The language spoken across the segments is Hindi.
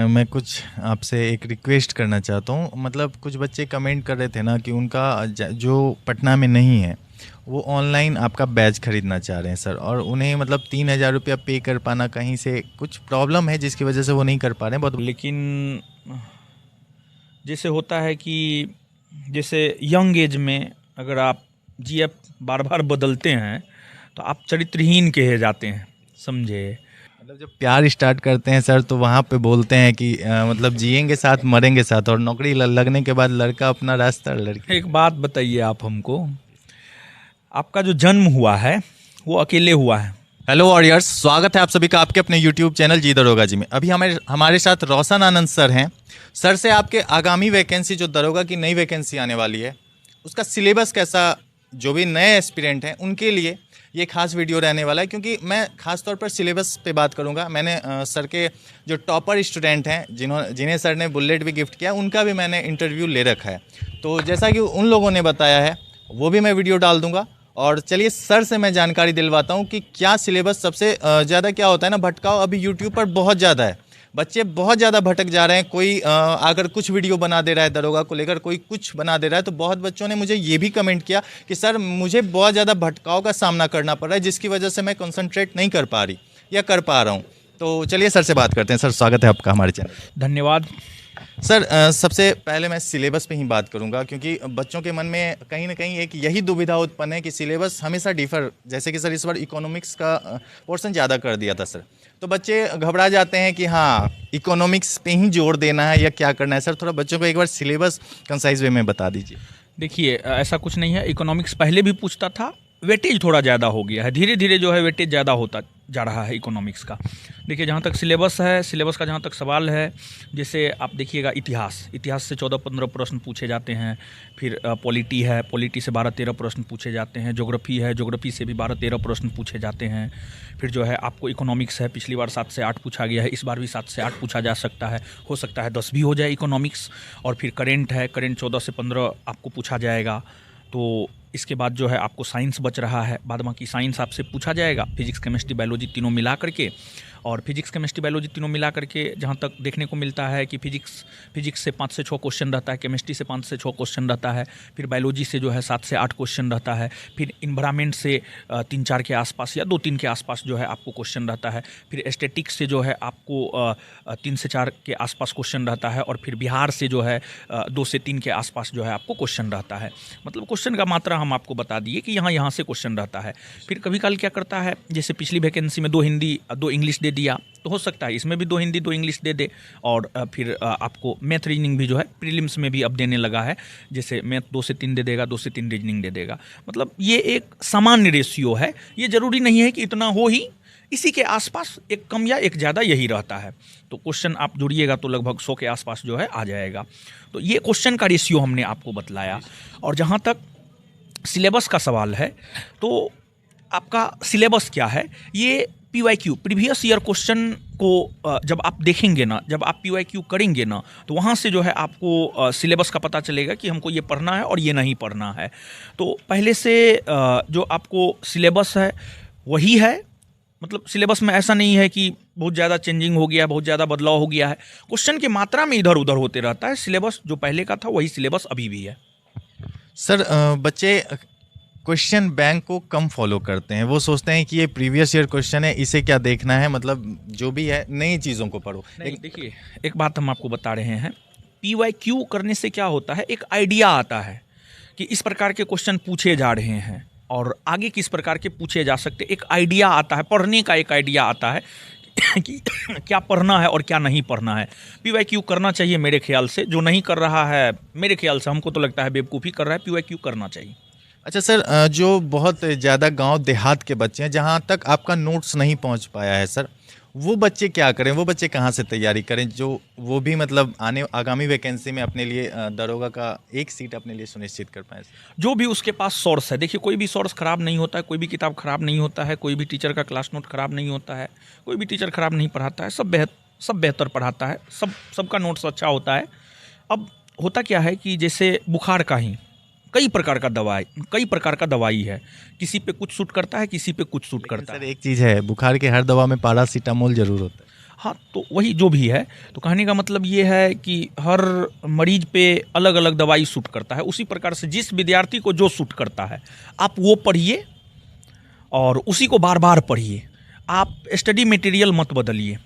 मैं कुछ आपसे एक रिक्वेस्ट करना चाहता हूँ। मतलब कुछ बच्चे कमेंट कर रहे थे ना कि उनका जो पटना में नहीं है वो ऑनलाइन आपका बैच खरीदना चाह रहे हैं सर, और उन्हें मतलब 3,000 रुपया पे कर पाना कहीं से कुछ प्रॉब्लम है जिसकी वजह से वो नहीं कर पा रहे हैं बहुत। लेकिन जैसे होता है कि जैसे यंग एज में अगर आप जीएफ बार बार बदलते हैं तो आप चरित्रहीन कहे जाते हैं, समझे। मतलब जब प्यार स्टार्ट करते हैं सर तो वहाँ पे बोलते हैं कि मतलब जिएंगे साथ मरेंगे साथ, और नौकरी लगने के बाद लड़का अपना रास्ता लड़की। एक बात बताइए आप हमको, आपका जो जन्म हुआ है वो अकेले हुआ है। हेलो वॉरियर्स, स्वागत है आप सभी का आपके अपने यूट्यूब चैनल जी दरोगा जी में। अभी हमारे साथ रोशन आनंद सर हैं। सर से आपके आगामी वैकेंसी जो दरोगा की नई वैकेंसी आने वाली है उसका सिलेबस कैसा, जो भी नए एस्पिरेंट हैं उनके लिए ये खास वीडियो रहने वाला है, क्योंकि मैं खास तौर पर सिलेबस पे बात करूंगा। मैंने सर के जो टॉपर स्टूडेंट हैं जिन्हें सर ने बुलेट भी गिफ्ट किया उनका भी मैंने इंटरव्यू ले रखा है, तो जैसा कि उन लोगों ने बताया है वो भी मैं वीडियो डाल दूंगा। और चलिए सर से मैं जानकारी दिलवाता हूँ कि क्या सिलेबस सबसे ज़्यादा क्या होता है ना, भटकाव अभी यूट्यूब पर बहुत ज़्यादा है। बच्चे बहुत ज़्यादा भटक जा रहे हैं। कोई अगर कुछ वीडियो बना दे रहा है दरोगा को लेकर, कोई कुछ बना दे रहा है, तो बहुत बच्चों ने मुझे ये भी कमेंट किया कि सर मुझे बहुत ज़्यादा भटकाव का सामना करना पड़ रहा है जिसकी वजह से मैं कंसंट्रेट नहीं कर पा रही या कर पा रहा हूँ। तो चलिए सर से बात करते हैं। सर स्वागत है आपका हमारे चैनल। धन्यवाद। सर सबसे पहले मैं सिलेबस पे ही बात करूंगा, क्योंकि बच्चों के मन में कहीं ना कहीं एक यही दुविधा उत्पन्न है कि सिलेबस हमेशा डिफर, जैसे कि सर इस बार इकोनॉमिक्स का पोर्शन ज़्यादा कर दिया था सर, तो बच्चे घबरा जाते हैं कि हाँ इकोनॉमिक्स पे ही जोर देना है या क्या करना है। सर थोड़ा बच्चों को एक बार सिलेबस कंसाइज वे में बता दीजिए। देखिए, ऐसा कुछ नहीं है। इकोनॉमिक्स पहले भी पूछता था, वेटेज थोड़ा ज़्यादा हो गया है, धीरे धीरे जो है वेटेज ज़्यादा होता जा रहा है इकोनॉमिक्स का। देखिए, जहाँ तक सिलेबस है, सिलेबस का जहाँ तक सवाल है, जैसे आप देखिएगा इतिहास से 14-15 प्रश्न पूछे जाते हैं। फिर पॉलिटी है, पॉलिटी से 12-13 प्रश्न पूछे जाते हैं। ज्योग्राफी है, ज्योग्राफी से भी 12-13 प्रश्न पूछे जाते हैं। फिर जो है आपको इकोनॉमिक्स है, पिछली बार 7 से 8 पूछा गया है, इस बार भी 7 से 8 पूछा जा सकता है, हो सकता है 10 भी हो जाए इकोनॉमिक्स। और फिर करेंट है, करेंट 14 से 15 आपको पूछा जाएगा। तो इसके बाद जो है आपको साइंस बच रहा है, बाद बाकी साइंस आपसे पूछा जाएगा, फिजिक्स केमिस्ट्री बायोलॉजी तीनों मिला करके। और फिजिक्स केमिस्ट्री बायोलॉजी तीनों मिला करके जहाँ तक देखने को मिलता है कि फिजिक्स से 5 से 6 क्वेश्चन रहता है, केमिस्ट्री से 5 से 6 क्वेश्चन रहता है, फिर बायोलॉजी से जो है 7 से 8 क्वेश्चन रहता है, फिर इन्वायरमेंट से 3-4 के आसपास या 2-3 के आसपास जो है आपको क्वेश्चन रहता है, फिर एस्थेटिक्स से जो है आपको 3 से 4 के आसपास क्वेश्चन रहता है, और फिर बिहार से जो है 2 से 3 के आसपास जो है आपको क्वेश्चन रहता है। मतलब क्वेश्चन का मात्रा हम आपको बता दिए कि यहाँ से क्वेश्चन रहता है। फिर कभी काल क्या करता है, जैसे पिछली वैकेंसी में 2 हिंदी 2 इंग्लिश दे दिया, तो हो सकता है इसमें भी 2 हिंदी 2 इंग्लिश दे दे। और फिर आपको मैथ रीजनिंग भी जो है प्रीलिम्स में भी अब देने लगा है, जैसे मैथ 2 से 3 दे देगा, 2 से 3 रीजनिंग दे देगा। मतलब ये एक सामान्य रेशियो है, ये जरूरी नहीं है कि इतना हो ही, इसी के आसपास एक कम या एक ज़्यादा यही रहता है। तो क्वेश्चन आप जुड़िएगा तो लगभग 100 के आसपास जो है आ जाएगा। तो ये क्वेश्चन का रेशियो हमने आपको बतलाया। और जहाँ तक सिलेबस का सवाल है, तो आपका सिलेबस क्या है, ये PYQ प्रीवियस ईयर क्वेश्चन को जब आप देखेंगे ना, जब आप PYQ करेंगे ना, तो वहाँ से जो है आपको सिलेबस का पता चलेगा कि हमको ये पढ़ना है और ये नहीं पढ़ना है। तो पहले से जो आपको सिलेबस है वही है। मतलब सिलेबस में ऐसा नहीं है कि बहुत ज़्यादा चेंजिंग हो गया है, बहुत ज़्यादा बदलाव हो गया है। क्वेश्चन की मात्रा में इधर उधर होते रहता है। सिलेबस जो पहले का था वही सिलेबस अभी भी है। सर बच्चे क्वेश्चन बैंक को कम फॉलो करते हैं, वो सोचते हैं कि ये प्रीवियस ईयर क्वेश्चन है, इसे क्या देखना है, मतलब जो भी है नई चीज़ों को पढ़ो। नहीं, देखिए एक बात हम आपको बता रहे हैं, PYQ करने से क्या होता है, एक आइडिया आता है कि इस प्रकार के क्वेश्चन पूछे जा रहे हैं और आगे किस प्रकार के पूछे जा सकते, एक आइडिया आता है, पढ़ने का एक आइडिया आता है कि क्या पढ़ना है और क्या नहीं पढ़ना है। PYQ करना चाहिए मेरे ख्याल से। जो नहीं कर रहा है, मेरे ख्याल से, हमको तो लगता है बेवकूफ़ी कर रहा है। PYQ करना चाहिए। अच्छा सर, जो बहुत ज़्यादा गांव देहात के बच्चे हैं जहां तक आपका नोट्स नहीं पहुंच पाया है सर, वो बच्चे क्या करें, वो बच्चे कहां से तैयारी करें, जो वो भी मतलब आगामी वैकेंसी में अपने लिए दरोगा का एक सीट अपने लिए सुनिश्चित कर पाए। जो भी उसके पास सोर्स है, देखिए कोई भी सोर्स ख़राब नहीं होता है, कोई भी किताब ख़राब नहीं होता है, कोई भी टीचर का क्लास नोट ख़राब नहीं होता है, कोई भी टीचर ख़राब नहीं पढ़ाता है, सब बेहतर पढ़ाता है, सबका नोट्स अच्छा होता है। अब होता क्या है कि जैसे बुखार का ही कई प्रकार का दवाई है, किसी पे कुछ सूट करता है, किसी पे कुछ सूट करता है। सर एक चीज़ है, बुखार के हर दवा में पैरासीटामोल जरूर होता है। हाँ, तो वही जो भी है, तो कहने का मतलब ये है कि हर मरीज पे अलग अलग दवाई सूट करता है। उसी प्रकार से जिस विद्यार्थी को जो सूट करता है आप वो पढ़िए और उसी को बार बार पढ़िए। आप स्टडी मटेरियल मत बदलिए।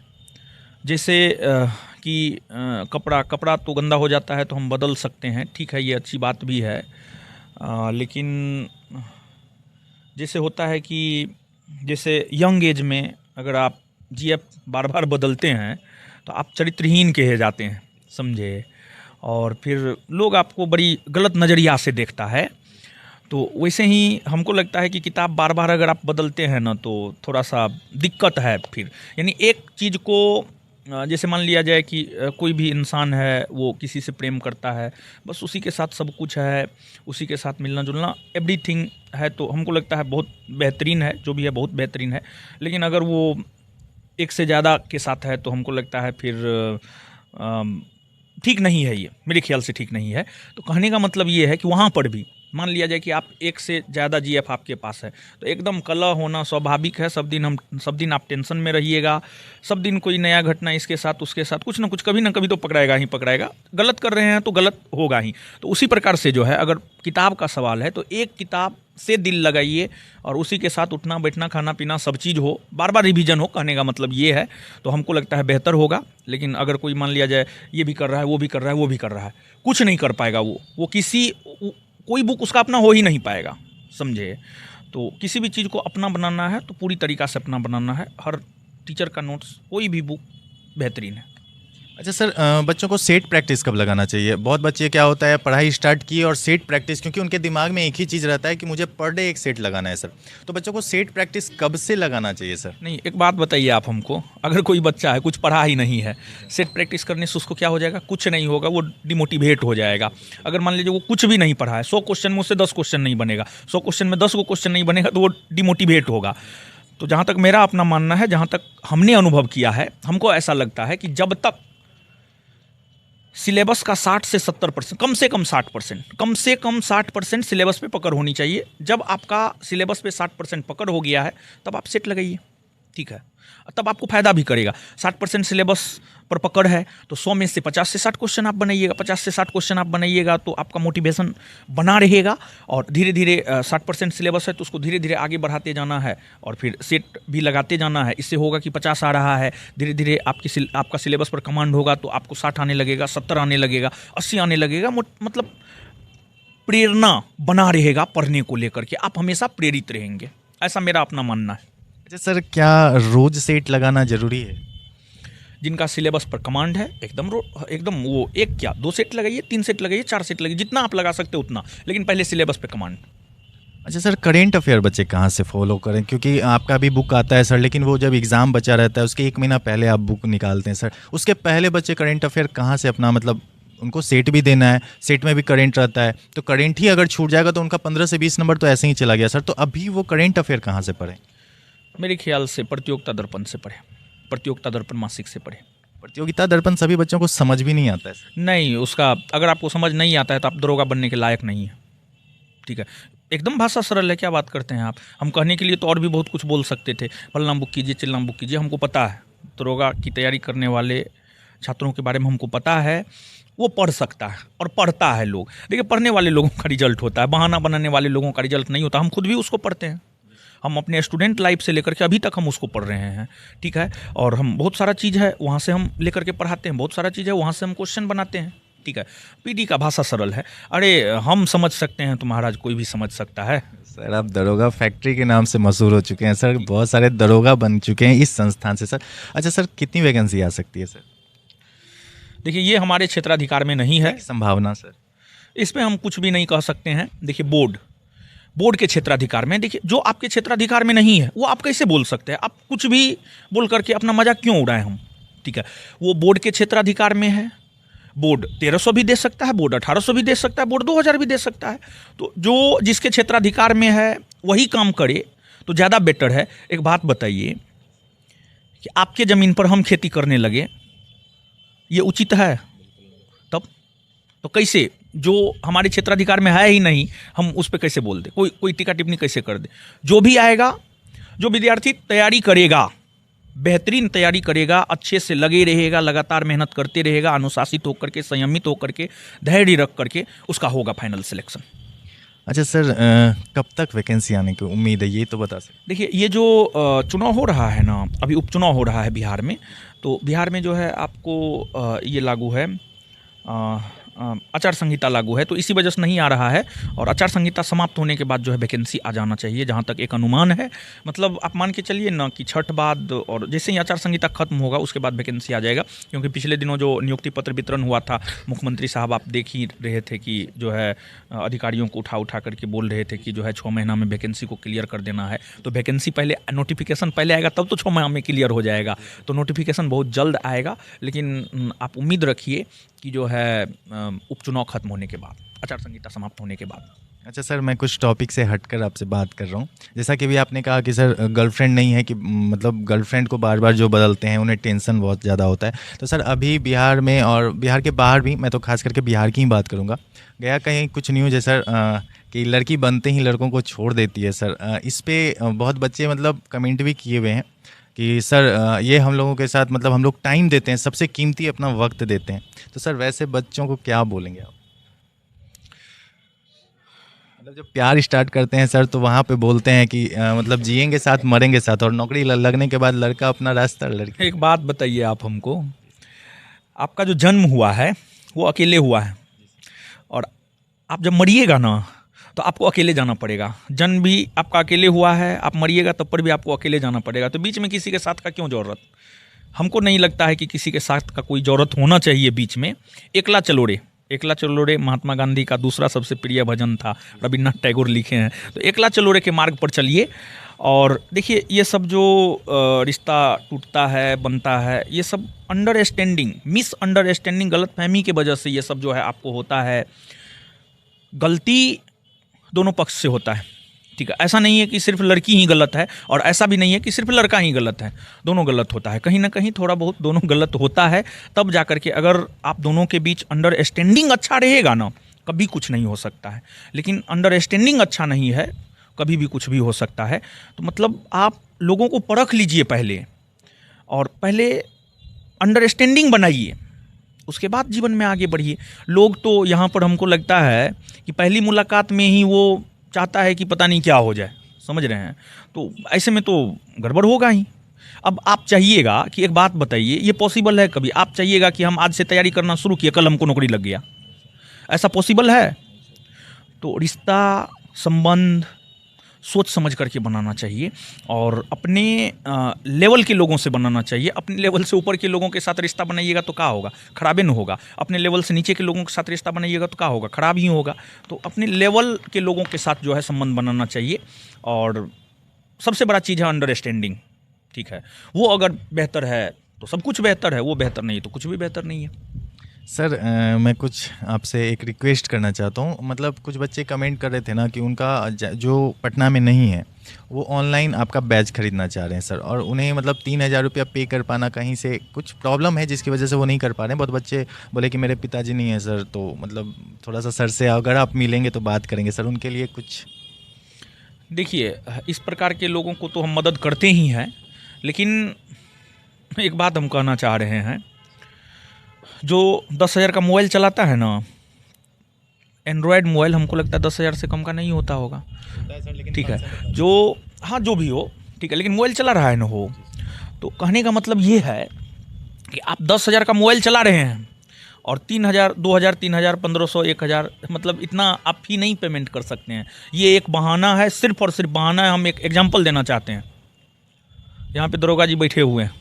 जैसे कि कपड़ा तो गंदा हो जाता है तो हम बदल सकते हैं, ठीक है, ये अच्छी बात भी है। लेकिन जैसे होता है कि जैसे यंग एज में अगर आप जीएफ बार बार बदलते हैं तो आप चरित्रहीन कहे जाते हैं, समझे, और फिर लोग आपको बड़ी गलत नज़रिया से देखता है। तो वैसे ही हमको लगता है कि किताब बार बार अगर आप बदलते हैं ना तो थोड़ा सा दिक्कत है फिर। यानी एक चीज़ को जैसे मान लिया जाए कि कोई भी इंसान है, वो किसी से प्रेम करता है, बस उसी के साथ सब कुछ है, उसी के साथ मिलना जुलना एवरीथिंग है, तो हमको लगता है बहुत बेहतरीन है, जो भी है बहुत बेहतरीन है। लेकिन अगर वो एक से ज़्यादा के साथ है तो हमको लगता है फिर ठीक नहीं है, ये मेरे ख्याल से ठीक नहीं है। तो कहने का मतलब ये है कि वहाँ पर भी मान लिया जाए कि आप एक से ज़्यादा जीएफ आपके पास है तो एकदम कलह होना स्वाभाविक है। सब दिन आप टेंशन में रहिएगा, सब दिन कोई नया घटना इसके साथ उसके साथ कुछ ना कुछ कभी ना कभी तो पकड़ाएगा ही पकड़ाएगा। गलत कर रहे हैं तो गलत होगा ही। तो उसी प्रकार से जो है, अगर किताब का सवाल है तो एक किताब से दिल लगाइए और उसी के साथ उठना बैठना खाना पीना सब चीज़ हो, बार बार रिवीजन हो, कहने का मतलब ये है, तो हमको लगता है बेहतर होगा। लेकिन अगर कोई मान लिया जाए ये भी कर रहा है, वो भी कर रहा है, वो भी कर रहा है, कुछ नहीं कर पाएगा वो कोई बुक उसका अपना हो ही नहीं पाएगा, समझे। तो किसी भी चीज़ को अपना बनाना है तो पूरी तरीक़ा से अपना बनाना है। हर टीचर का नोट्स कोई भी बुक बेहतरीन है। अच्छा सर, बच्चों को सेट प्रैक्टिस कब लगाना चाहिए? बहुत बच्चे क्या होता है पढ़ाई स्टार्ट की और सेट प्रैक्टिस, क्योंकि उनके दिमाग में एक ही चीज़ रहता है कि मुझे पर डे एक सेट लगाना है सर, तो बच्चों को सेट प्रैक्टिस कब से लगाना चाहिए सर? नहीं, एक बात बताइए आप हमको, अगर कोई बच्चा है कुछ पढ़ा ही नहीं है, सेट प्रैक्टिस करने से उसको क्या हो जाएगा? कुछ नहीं होगा, वो डिमोटिवेट हो जाएगा। अगर मान लीजिए वो कुछ भी नहीं पढ़ा है, 100 क्वेश्चन में उससे 10 क्वेश्चन नहीं बनेगा, 100 क्वेश्चन में 10 को क्वेश्चन नहीं बनेगा तो वो डिमोटिवेट होगा। तो जहाँ तक मेरा अपना मानना है, जहाँ तक हमने अनुभव किया है, हमको ऐसा लगता है कि जब तक सिलेबस का 60 से 70%, कम से कम 60% सिलेबस पे पकड़ होनी चाहिए। जब आपका सिलेबस पे 60% पकड़ हो गया है तब आप सेट लगाइए, ठीक है, तब आपको फायदा भी करेगा। 60% सिलेबस पर पकड़ है तो 100 में से 50 से 60 क्वेश्चन आप बनाइएगा, 50 से 60 क्वेश्चन आप बनाइएगा तो आपका मोटिवेशन बना रहेगा। और धीरे धीरे 60% सिलेबस है तो उसको धीरे धीरे आगे बढ़ाते जाना है और फिर सेट भी लगाते जाना है। इससे होगा कि 50 आ रहा है, धीरे धीरे आपका सिलेबस पर कमांड होगा तो आपको 60 आने लगेगा, 70 आने लगेगा, 80 आने लगेगा। मतलब प्रेरणा बना रहेगा पढ़ने को लेकर के, आप हमेशा प्रेरित रहेंगे, ऐसा मेरा अपना मानना है। अच्छा सर, क्या रोज सेट लगाना जरूरी है? जिनका सिलेबस पर कमांड है एकदम वो एक क्या 2 सेट लगाइए, 3 सेट लगाइए, 4 सेट लगाइए, जितना आप लगा सकते हो उतना, लेकिन पहले सिलेबस पे कमांड। अच्छा सर, करेंट अफेयर बच्चे कहाँ से फॉलो करें? क्योंकि आपका भी बुक आता है सर, लेकिन वो जब एग्ज़ाम बचा रहता है उसके 1 महीना पहले आप बुक निकालते हैं सर, उसके पहले बच्चे करेंट अफेयर कहाँ से अपना, मतलब उनको सेट भी देना है, सेट में भी करेंट रहता है, तो करेंट ही अगर छूट जाएगा तो उनका 15 से 20 नंबर तो ऐसे ही चला गया सर। तो अभी वो करेंट अफेयर कहाँ से पढ़ें? मेरे ख्याल से प्रतियोगिता दर्पण से पढ़े, प्रतियोगिता दर्पण मासिक से पढ़े। प्रतियोगिता दर्पण सभी बच्चों को समझ भी नहीं आता है सर। नहीं, उसका अगर आपको समझ नहीं आता है तो आप दरोगा बनने के लायक नहीं है, ठीक है। एकदम भाषा सरल है, क्या बात करते हैं आप। हम कहने के लिए तो और भी बहुत कुछ बोल सकते थे, फलना बुक कीजिए, चिल्ला बुक कीजिए, हमको पता है दरोगा की तैयारी करने वाले छात्रों के बारे में हमको पता है, वो पढ़ सकता है और पढ़ता है लोग। देखिए, पढ़ने वाले लोगों का रिजल्ट होता है, बहाना बनाने वाले लोगों का रिजल्ट नहीं होता। हम खुद भी उसको पढ़ते हैं, हम अपने स्टूडेंट लाइफ से लेकर के अभी तक हम उसको पढ़ रहे हैं, ठीक है। और हम बहुत सारा चीज़ है वहाँ से हम लेकर के पढ़ाते हैं, बहुत सारा चीज़ है वहाँ से हम क्वेश्चन बनाते हैं, ठीक है। पीडी का भाषा सरल है, अरे हम समझ सकते हैं तो महाराज कोई भी समझ सकता है। सर, आप दरोगा फैक्ट्री के नाम से मशहूर हो चुके हैं सर, बहुत सारे दरोगा बन चुके हैं इस संस्थान से सर। अच्छा सर, कितनी वैकेंसी आ सकती है सर? देखिए, ये हमारे क्षेत्राधिकार में नहीं है संभावना सर, इसमें हम कुछ भी नहीं कह सकते हैं। देखिए, बोर्ड के क्षेत्राधिकार में, देखिए जो आपके क्षेत्राधिकार में नहीं है वो आप कैसे बोल सकते हैं? आप कुछ भी बोल करके अपना मजाक क्यों उड़ाएं हम, ठीक है। वो बोर्ड के क्षेत्राधिकार में है, बोर्ड 1300 भी दे सकता है, बोर्ड 1800 भी दे सकता है, बोर्ड 2000 भी दे सकता है। तो जो जिसके क्षेत्राधिकार में है वही काम करे तो ज़्यादा बेटर है। एक बात बताइए कि आपके ज़मीन पर हम खेती करने लगे, ये उचित है? तब तो कैसे, जो हमारे क्षेत्राधिकार में है ही नहीं हम उस पर कैसे बोल दे, कोई टीका टिप्पणी कैसे कर दे? जो भी आएगा, जो विद्यार्थी तैयारी करेगा बेहतरीन तैयारी करेगा, अच्छे से लगे रहेगा, लगातार मेहनत करते रहेगा, अनुशासित होकर के, संयमित होकर के, धैर्य रख करके, उसका होगा फाइनल सिलेक्शन। अच्छा सर, कब तक वैकेंसी आने की उम्मीद है, ये तो बता सकते? देखिए, ये जो चुनाव हो रहा है ना, अभी उपचुनाव हो रहा है बिहार में, तो बिहार में जो है आपको ये लागू है, आचार संहिता लागू है, तो इसी वजह से नहीं आ रहा है। और आचार संहिता समाप्त होने के बाद जो है वैकेंसी आ जाना चाहिए, जहाँ तक एक अनुमान है। मतलब आप मान के चलिए ना कि छठ बाद, और जैसे ही आचार संहिता खत्म होगा उसके बाद वैकेंसी आ जाएगा। क्योंकि पिछले दिनों जो नियुक्ति पत्र वितरण हुआ था, मुख्यमंत्री साहब आप देख ही रहे थे कि जो है अधिकारियों को उठा उठा करके बोल रहे थे कि जो है 6 महीना में वैकेंसी को क्लियर कर देना है। तो वैकेंसी पहले, नोटिफिकेशन पहले आएगा तब तो 6 महीना में क्लियर हो जाएगा। तो नोटिफिकेशन बहुत जल्द आएगा, लेकिन आप उम्मीद रखिए कि जो है उपचुनाव खत्म होने के बाद, आचार संहिता समाप्त होने के बाद। अच्छा सर, मैं कुछ टॉपिक से हटकर आपसे बात कर रहा हूँ। जैसा कि भी आपने कहा कि सर गर्लफ्रेंड नहीं है, कि मतलब गर्लफ्रेंड को बार बार जो बदलते हैं उन्हें टेंशन बहुत ज़्यादा होता है। तो सर अभी बिहार में और बिहार के बाहर भी, मैं तो खास करके बिहार की ही बात करूँगा, गया कहीं कुछ न्यूज़ है सर कि लड़की बनते ही लड़कों को छोड़ देती है सर। इस पर बहुत बच्चे मतलब कमेंट भी किए हुए हैं कि सर ये हम लोगों के साथ, मतलब हम लोग टाइम देते हैं, सबसे कीमती अपना वक्त देते हैं। तो सर वैसे बच्चों को क्या बोलेंगे आप? मतलब जब प्यार स्टार्ट करते हैं सर, तो वहाँ पे बोलते हैं कि मतलब जिएंगे साथ मरेंगे साथ, और नौकरी लगने के बाद लड़का अपना रास्ता, लड़की। एक बात बताइए आप हमको, आपका जो जन्म हुआ है वो अकेले हुआ है, और आप जब मरिएगा ना तो आपको अकेले जाना पड़ेगा। जन्म भी आपका अकेले हुआ है, आप मरिएगा तब पर भी आपको अकेले जाना पड़ेगा। तो बीच में किसी के साथ का क्यों ज़रूरत? हमको नहीं लगता है कि किसी के साथ का कोई ज़रूरत होना चाहिए बीच में। एकला चलो रे, एकला चलो रे महात्मा गांधी का दूसरा सबसे प्रिय भजन था, रविन्द्रनाथ टैगोर लिखे हैं। तो एकला चलो रे के मार्ग पर चलिए। और देखिए, ये सब जो रिश्ता टूटता है, बनता है, ये सब अंडरस्टैंडिंग, मिसअंडरस्टैंडिंग, गलतफहमी की वजह से ये सब जो है आपको होता है। गलती दोनों पक्ष से होता है, ठीक है। ऐसा नहीं है कि सिर्फ लड़की ही गलत है, और ऐसा भी नहीं है कि सिर्फ लड़का ही गलत है। दोनों गलत होता है, कहीं ना कहीं थोड़ा बहुत दोनों गलत होता है। तब जा कर के अगर आप दोनों के बीच अंडरस्टैंडिंग अच्छा रहेगा ना, कभी कुछ नहीं हो सकता है। लेकिन अंडरस्टैंडिंग अच्छा नहीं है, कभी भी कुछ भी हो सकता है। तो मतलब आप लोगों को परख लीजिए पहले, और पहले अंडरस्टैंडिंग बनाइए, उसके बाद जीवन में आगे बढ़िए। लोग तो यहाँ पर हमको लगता है कि पहली मुलाकात में ही वो चाहता है कि पता नहीं क्या हो जाए, समझ रहे हैं? तो ऐसे में तो गड़बड़ होगा ही। अब आप चाहिएगा कि, एक बात बताइए, ये पॉसिबल है कभी? आप चाहिएगा कि हम आज से तैयारी करना शुरू किए, कल हमको नौकरी लग गया, ऐसा पॉसिबल है? तो रिश्ता, संबंध सोच समझ करके बनाना चाहिए, और अपने लेवल के लोगों से बनाना चाहिए। अपने लेवल से ऊपर के लोगों के साथ रिश्ता बनाइएगा तो क्या होगा? खराबे न होगा। अपने लेवल से नीचे के लोगों के साथ रिश्ता बनाइएगा तो क्या होगा? खराब ही होगा। तो अपने लेवल के लोगों के साथ जो है संबंध बनाना चाहिए। और सबसे बड़ा चीज़ है अंडरस्टैंडिंग, ठीक है। वो अगर बेहतर है तो सब कुछ बेहतर है, वो बेहतर नहीं है तो कुछ भी बेहतर नहीं है। सर मैं कुछ आपसे एक रिक्वेस्ट करना चाहता हूँ। मतलब कुछ बच्चे कमेंट कर रहे थे ना कि उनका जो पटना में नहीं है, वो ऑनलाइन आपका बैच खरीदना चाह रहे हैं सर, और उन्हें मतलब 3,000 रुपया पे कर पाना कहीं से कुछ प्रॉब्लम है, जिसकी वजह से वो नहीं कर पा रहे हैं। बहुत बच्चे बोले कि मेरे पिताजी नहीं है सर, तो मतलब थोड़ा सा सर से अगर आप मिलेंगे तो बात करेंगे सर, उनके लिए कुछ। देखिए, इस प्रकार के लोगों को तो हम मदद करते ही हैं, लेकिन एक बात हम कहना चाह रहे हैं, जो 10,000 का मोबाइल चलाता है ना, एंड्रॉयड मोबाइल, हमको लगता है 10,000 से कम का नहीं होता होगा, ठीक है। जो, हाँ जो भी हो, ठीक है, लेकिन मोबाइल चला रहा है ना हो, तो कहने का मतलब ये है कि आप 10,000 का मोबाइल चला रहे हैं और 3,000, 2,000, 3,000, 1,500, 1,000, मतलब इतना आप ही नहीं पेमेंट कर सकते हैं। ये एक बहाना है, सिर्फ और सिर्फ बहाना है। हम एक एग्जाम्पल देना चाहते हैं। यहाँ पे दरोगा जी बैठे हुए हैं,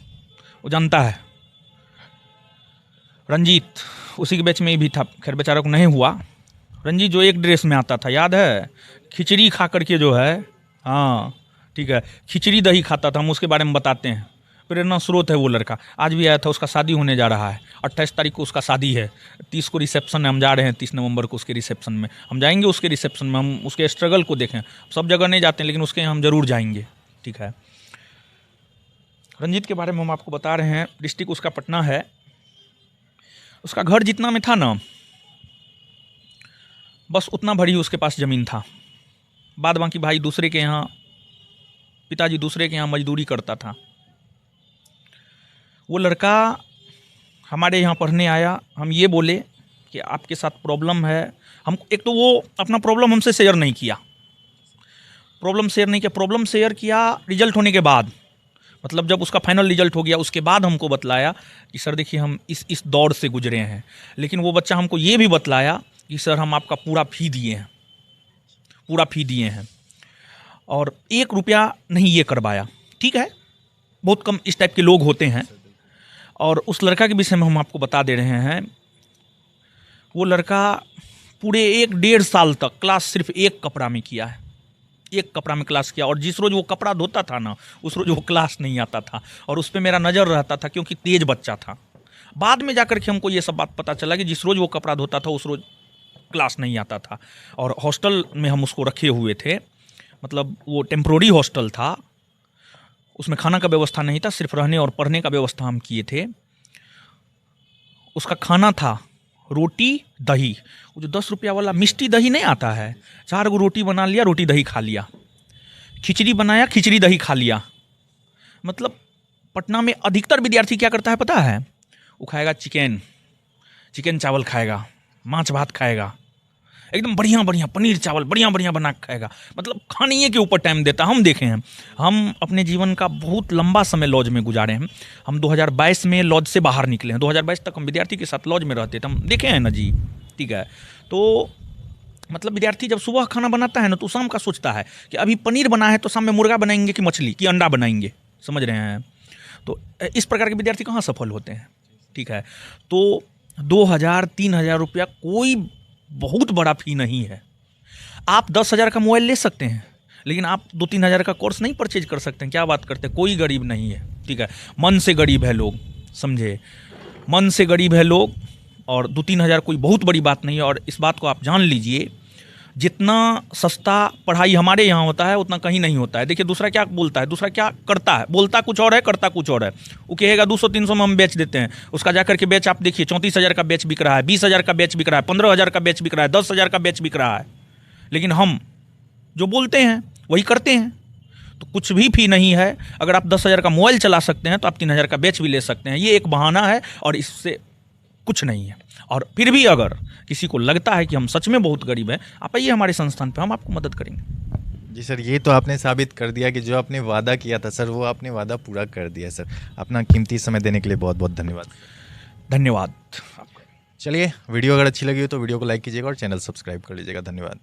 वो जानता है, रंजीत उसी के बैच में ही भी था, खैर बेचारा को नहीं हुआ। रंजीत जो एक ड्रेस में आता था, याद है? खिचड़ी खा करके जो है, हाँ ठीक है, खिचड़ी दही खाता था, हम उसके बारे में बताते हैं। प्रेरणा स्रोत है वो लड़का, आज भी आया था, उसका शादी होने जा रहा है। 28 तारीख को उसका शादी है, 30 को रिसेप्शन है, हम जा रहे हैं 30 नवंबर को उसके रिसेप्शन में। हम जाएंगे उसके रिसेप्शन में, हम उसके स्ट्रगल को देखें। सब जगह नहीं जाते हैं, लेकिन उसके यहाँ हम जरूर जाएंगे, ठीक है। रंजीत के बारे में हम आपको बता रहे हैं, डिस्ट्रिक्ट उसका पटना है। उसका घर जितना में था ना, बस उतना भरी उसके पास ज़मीन था। बाद बाकी भाई दूसरे के यहाँ, पिताजी दूसरे के यहाँ मजदूरी करता था, वो लड़का हमारे यहाँ पढ़ने आया, हम ये बोले कि आपके साथ प्रॉब्लम है। हम एक तो वो अपना प्रॉब्लम हमसे शेयर नहीं किया, प्रॉब्लम शेयर किया रिजल्ट होने के बाद, मतलब जब उसका फाइनल रिजल्ट हो गया उसके बाद हमको बतलाया कि सर देखिए हम इस दौर से गुजरे हैं। लेकिन वो बच्चा हमको ये भी बतलाया कि सर हम आपका पूरा फ़ी दिए हैं और 1 रुपया नहीं ये करवाया। ठीक है, बहुत कम इस टाइप के लोग होते हैं। और उस लड़का के विषय में हम आपको बता दे रहे हैं, वो लड़का पूरे 1-1.5 साल तक क्लास सिर्फ एक कपड़ा में किया है, एक कपड़ा में क्लास किया। और जिस रोज़ वो कपड़ा धोता था ना, उस रोज़ वो क्लास नहीं आता था और उस पर मेरा नज़र रहता था, क्योंकि तेज़ बच्चा था। बाद में जाकर के हमको ये सब बात पता चला कि जिस रोज़ वो कपड़ा धोता था उस रोज़ क्लास नहीं आता था। और हॉस्टल में हम उसको रखे हुए थे, मतलब वो टेम्प्रोरी हॉस्टल था, उसमें खाना का व्यवस्था नहीं था, सिर्फ रहने और पढ़ने का व्यवस्था हम किए थे। उसका खाना था रोटी दही, वो जो 10 रुपया वाला मिष्टी दही नहीं आता है, 4 गो रोटी बना लिया, रोटी दही खा लिया। खिचड़ी बनाया, खिचड़ी दही खा लिया। मतलब पटना में अधिकतर विद्यार्थी क्या करता है पता है, वो खाएगा चिकन चावल खाएगा, माछ भात खाएगा, एकदम बढ़िया बढ़िया पनीर चावल बढ़िया बढ़िया बना के खाएगा, मतलब खाने के ऊपर टाइम देता। हम देखे हैं, हम अपने जीवन का बहुत लंबा समय लॉज में गुजारे हैं। हम 2022 में लॉज से बाहर निकले हैं, 2022 तक हम विद्यार्थी के साथ लॉज में रहते थे, हम देखे हैं ना जी। ठीक है, तो मतलब विद्यार्थी जब सुबह खाना बनाता है ना तो शाम का सोचता है कि अभी पनीर बना है तो शाम में मुर्गा बनाएंगे कि मछली कि अंडा बनाएंगे, समझ रहे हैं। तो इस प्रकार के विद्यार्थी कहाँ सफल होते हैं। ठीक है, तो 2,000-3,000 रुपया कोई बहुत बड़ा फ़ी नहीं है। आप 10,000 का मोबाइल ले सकते हैं, लेकिन आप 2-3 हज़ार का कोर्स नहीं परचेज कर सकते हैं। क्या बात करते हैं, कोई गरीब नहीं है। ठीक है, मन से गरीब है लोग, समझे, मन से गरीब है लोग। और 2-3 हज़ार कोई बहुत बड़ी बात नहीं है। और इस बात को आप जान लीजिए, जितना सस्ता पढ़ाई हमारे यहाँ होता है उतना कहीं नहीं होता है। देखिए दूसरा क्या बोलता है, दूसरा क्या करता है, बोलता कुछ और है, करता कुछ और है। वो कहेगा 200-300 में हम बेच देते हैं, उसका जाकर के बेच आप देखिए 34,000 का बेच बिक रहा है, 20,000 का बेच बिक रहा है, 15,000 का बेच बिक रहा है, 10,000 का बेच बिक रहा है। लेकिन हम जो बोलते हैं वही करते हैं। तो कुछ भी फ़ी नहीं है। अगर आप 10,000 का मोबाइल चला सकते हैं तो आप 3,000 का बेच भी ले सकते हैं। ये एक बहाना है और इससे कुछ नहीं है। और फिर भी अगर किसी को लगता है कि हम सच में बहुत गरीब हैं, आप आइए हमारे संस्थान पे, हम आपको मदद करेंगे। जी सर, ये तो आपने साबित कर दिया कि जो आपने वादा किया था सर, वो आपने वादा पूरा कर दिया सर। अपना कीमती समय देने के लिए बहुत बहुत धन्यवाद। धन्यवाद। चलिए, वीडियो अगर अच्छी लगी हो तो वीडियो को लाइक कीजिएगा और चैनल सब्सक्राइब कर लीजिएगा। धन्यवाद।